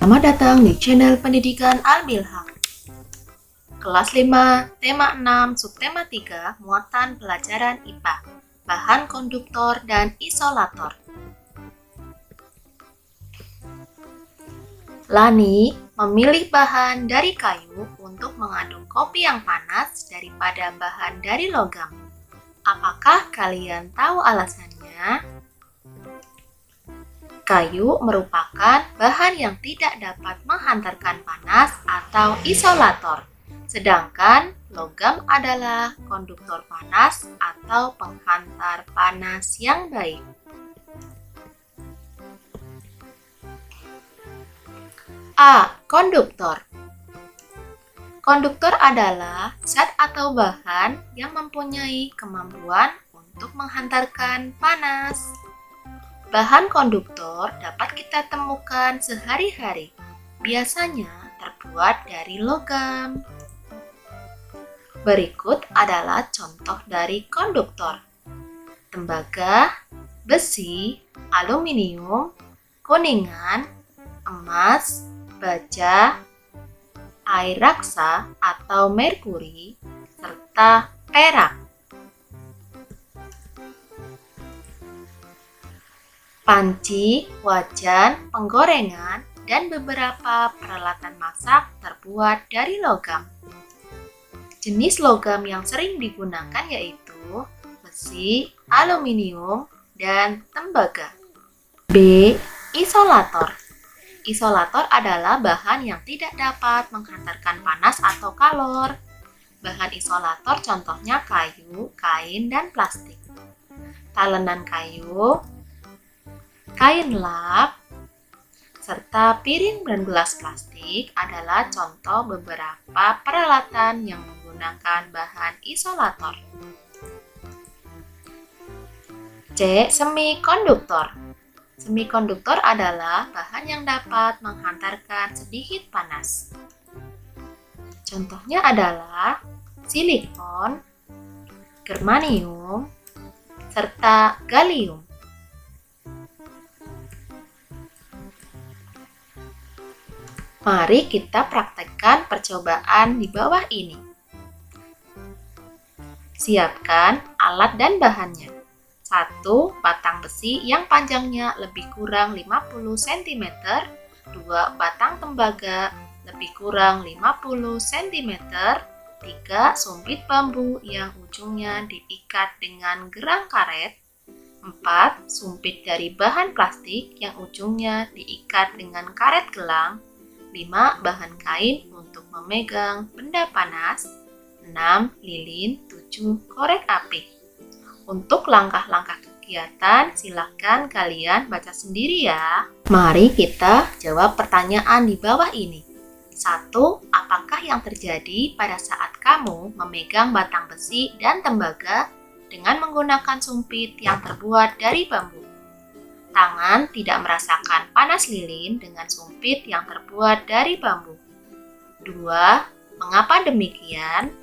Selamat datang di channel Pendidikan Al-Bilhaq. Kelas 5, tema 6, subtema 3, muatan pelajaran IPA, bahan konduktor dan isolator. Lani memilih bahan dari kayu untuk mengaduk kopi yang panas daripada bahan dari logam. Apakah kalian tahu alasannya? Kayu merupakan bahan yang tidak dapat menghantarkan panas atau isolator, sedangkan logam adalah konduktor panas atau penghantar panas yang baik. A. Konduktor. Konduktor adalah zat atau bahan yang mempunyai kemampuan untuk menghantarkan panas. Bahan konduktor dapat kita temukan sehari-hari, biasanya terbuat dari logam. Berikut adalah contoh dari konduktor: tembaga, besi, aluminium, kuningan, emas, baja, air raksa atau merkuri, serta perak. Panci, wajan, penggorengan, dan beberapa peralatan masak terbuat dari logam. Jenis logam yang sering digunakan yaitu besi, aluminium, dan tembaga. B. Isolator. Isolator adalah bahan yang tidak dapat menghantarkan panas atau kalor. Bahan isolator contohnya kayu, kain, dan plastik. Talenan kayu, kain lap, serta piring dan gelas plastik adalah contoh beberapa peralatan yang menggunakan bahan isolator. C. Semikonduktor. Semikonduktor adalah bahan yang dapat menghantarkan sedikit panas. Contohnya adalah silikon, germanium, serta gallium. Mari kita praktekkan percobaan di bawah ini. Siapkan alat dan bahannya. 1. Batang besi yang panjangnya lebih kurang 50 cm. 2. Batang tembaga lebih kurang 50 cm. 3. Sumpit bambu yang ujungnya diikat dengan gerang karet. 4. Sumpit dari bahan plastik yang ujungnya diikat dengan karet gelang. 5. Bahan kain untuk memegang benda panas. 6. Lilin. 7. Korek api. Untuk langkah-langkah kegiatan, silakan kalian baca sendiri ya. Mari kita jawab pertanyaan di bawah ini. 1. Apakah yang terjadi pada saat kamu memegang batang besi dan tembaga dengan menggunakan sumpit yang terbuat dari bambu? Tangan tidak merasakan panas lilin dengan sumpit yang terbuat dari bambu. 2. Mengapa demikian?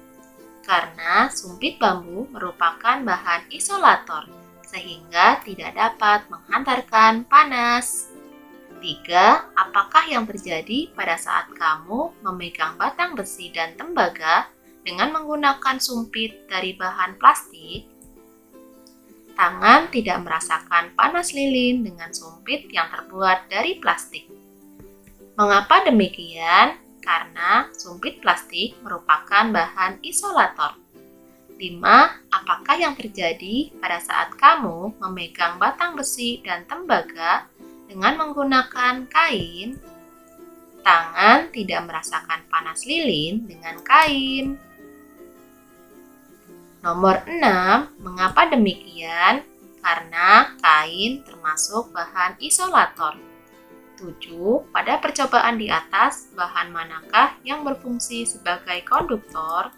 Karena sumpit bambu merupakan bahan isolator, sehingga tidak dapat menghantarkan panas. 3. Apakah yang terjadi pada saat kamu memegang batang besi dan tembaga dengan menggunakan sumpit dari bahan plastik? Tangan tidak merasakan panas lilin dengan sumpit yang terbuat dari plastik. Mengapa demikian? Karena sumpit plastik merupakan bahan isolator. 5. Apakah yang terjadi pada saat kamu memegang batang besi dan tembaga dengan menggunakan kain? Tangan tidak merasakan panas lilin dengan kain. Nomor 6. Mengapa demikian? Karena kain termasuk bahan isolator. 7. Pada percobaan di atas, bahan manakah yang berfungsi sebagai konduktor?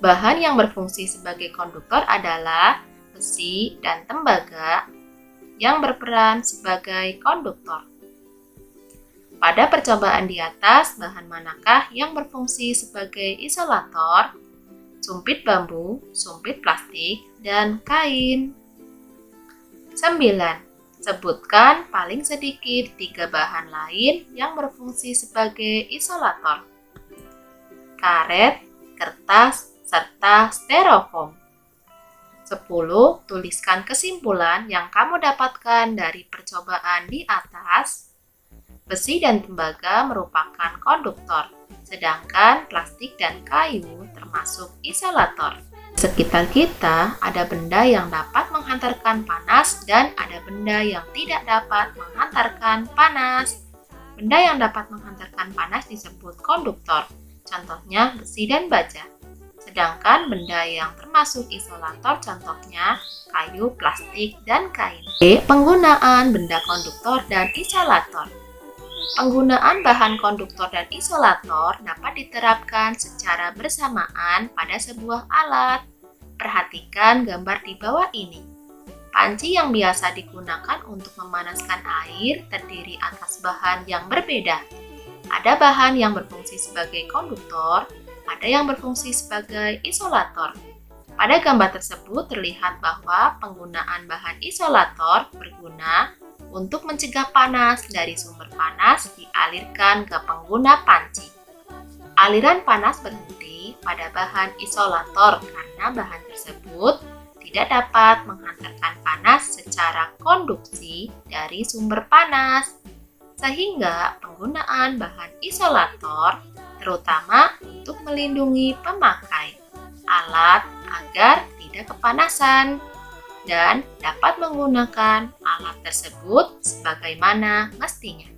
Bahan yang berfungsi sebagai konduktor adalah besi dan tembaga yang berperan sebagai konduktor. Pada percobaan di atas, bahan manakah yang berfungsi sebagai isolator? Sumpit bambu, sumpit plastik, dan kain. 9. Sebutkan paling sedikit 3 bahan lain yang berfungsi sebagai isolator. Karet, kertas, serta styrofoam. 10. Tuliskan kesimpulan yang kamu dapatkan dari percobaan di atas. Besi dan tembaga merupakan konduktor, sedangkan plastik dan kayu termasuk isolator. Sekitar kita ada benda yang dapat menghantarkan panas dan ada benda yang tidak dapat menghantarkan panas. Benda yang dapat menghantarkan panas disebut konduktor, contohnya besi dan baja. Sedangkan benda yang termasuk isolator contohnya kayu, plastik, dan kain. Penggunaan benda konduktor dan isolator. Penggunaan bahan konduktor dan isolator dapat diterapkan secara bersamaan pada sebuah alat. Perhatikan gambar di bawah ini. Panci yang biasa digunakan untuk memanaskan air terdiri atas bahan yang berbeda. Ada bahan yang berfungsi sebagai konduktor, ada yang berfungsi sebagai isolator. Pada gambar tersebut terlihat bahwa penggunaan bahan isolator berguna untuk mencegah panas dari sumber panas dialirkan ke pengguna panci. Aliran panas berhenti pada bahan isolator karena bahan tersebut tidak dapat menghantarkan panas secara konduksi dari sumber panas. Sehingga penggunaan bahan isolator terutama untuk melindungi pemakai alat agar tidak kepanasan dan dapat menggunakan alat tersebut sebagaimana mestinya.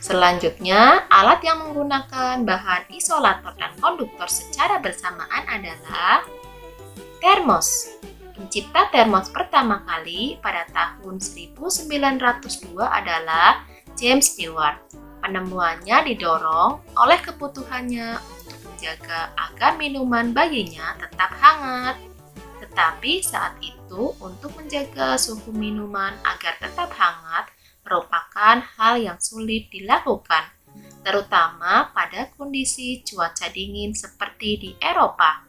Selanjutnya, alat yang menggunakan bahan isolator dan konduktor secara bersamaan adalah termos. Pencipta termos pertama kali pada tahun 1902 adalah James Stewart. Penemuannya didorong oleh kebutuhannya untuk menjaga agar minuman baginya tetap hangat. Tetapi saat itu, untuk menjaga suhu minuman agar tetap hangat merupakan hal yang sulit dilakukan, terutama pada kondisi cuaca dingin seperti di Eropa.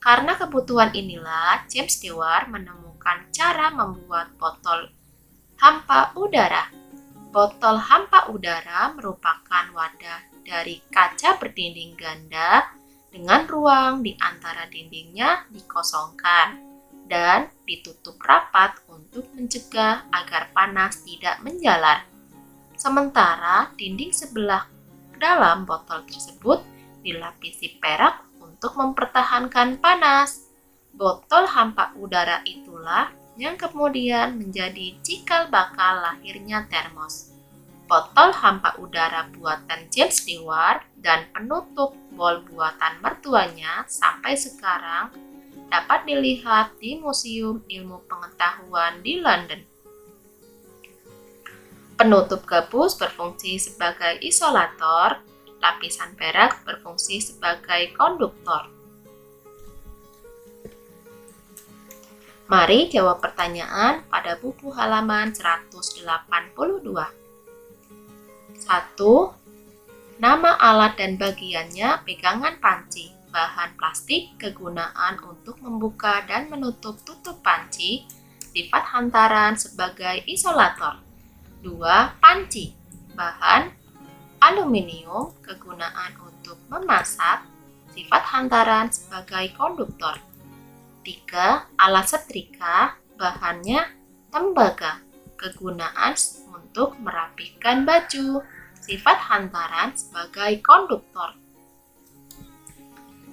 Karena kebutuhan inilah, James Stewart menemukan cara membuat botol hampa udara. Botol hampa udara merupakan wadah dari kaca berdinding ganda dengan ruang di antara dindingnya dikosongkan dan ditutup rapat untuk mencegah agar panas tidak menjalar. Sementara dinding sebelah dalam botol tersebut dilapisi perak untuk mempertahankan panas. Botol hampa udara itulah yang kemudian menjadi cikal bakal lahirnya termos. Botol hampa udara buatan James Stewart dan penutup bol buatan mertuanya sampai sekarang dapat dilihat di Museum Ilmu Pengetahuan di London. Penutup gabus berfungsi sebagai isolator, lapisan perak berfungsi sebagai konduktor. Mari jawab pertanyaan pada buku halaman 182. 1. Nama alat dan bagiannya pegangan panci. Bahan plastik kegunaan untuk membuka dan menutup tutup panci. Sifat hantaran sebagai isolator. 2. Panci. Bahan aluminium kegunaan untuk memasak. Sifat hantaran sebagai konduktor. 3. Alat setrika. Bahannya tembaga. Kegunaan untuk merapikan baju. Sifat hantaran sebagai konduktor.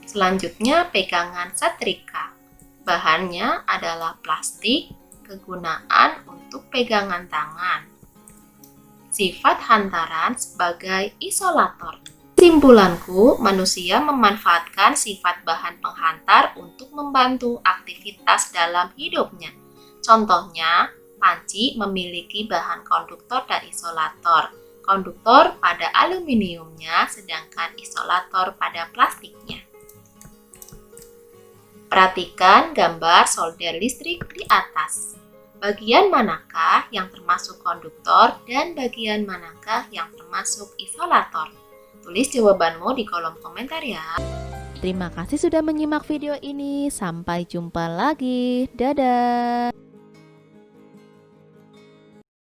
Selanjutnya, pegangan setrika. Bahannya adalah plastik, kegunaan untuk pegangan tangan. Sifat hantaran sebagai isolator. Kesimpulanku, manusia memanfaatkan sifat bahan penghantar untuk membantu aktivitas dalam hidupnya. Contohnya, panci memiliki bahan konduktor dan isolator. Konduktor pada aluminiumnya, sedangkan isolator pada plastiknya. Perhatikan gambar solder listrik di atas. Bagian manakah yang termasuk konduktor dan bagian manakah yang termasuk isolator? Tulis jawabanmu di kolom komentar ya. Terima kasih sudah menyimak video ini. Sampai jumpa lagi. Dadah.